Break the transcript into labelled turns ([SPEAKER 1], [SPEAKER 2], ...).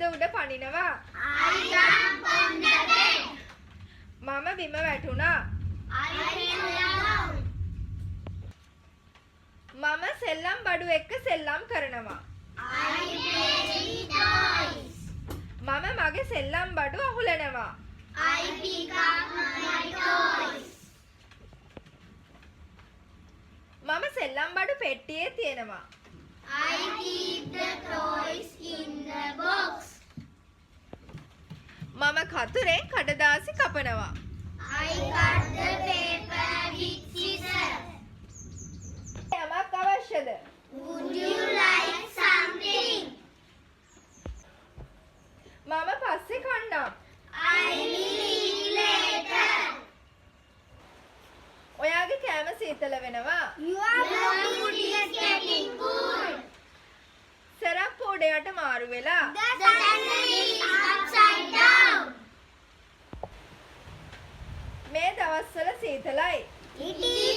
[SPEAKER 1] බෙද උඩ පනිනවා.
[SPEAKER 2] I jump on the bed.
[SPEAKER 1] මම බිම වැටුණා.
[SPEAKER 2] I fell down.
[SPEAKER 1] මම සෙල්ලම් බඩු එක්ක සෙල්ලම් කරනවා.
[SPEAKER 2] I play with toys.
[SPEAKER 1] මම මගේ සෙල්ලම් බඩු අහුලනවා.
[SPEAKER 2] I pick up my toys.
[SPEAKER 1] මම සෙල්ලම් බඩු පෙට්ටියේ තියෙනවා.
[SPEAKER 2] I keep the toys in the box.
[SPEAKER 1] මම කතුරෙන් කඩදාසි කපනවා.
[SPEAKER 2] I cut the paper with scissors.
[SPEAKER 1] යමක් අවශ්‍යද?
[SPEAKER 2] Would you like something?
[SPEAKER 1] මම පස්සේ කන්නම්.
[SPEAKER 2] I will eat later.
[SPEAKER 1] ඔයාගේ කෑම සීතල වෙනවා.
[SPEAKER 2] Your food is getting cold.
[SPEAKER 1] සරප්පු උඩයට මාරු වෙලා.
[SPEAKER 2] The sun is upside down.
[SPEAKER 1] මේ දවස්වල සීතලයි.
[SPEAKER 2] It is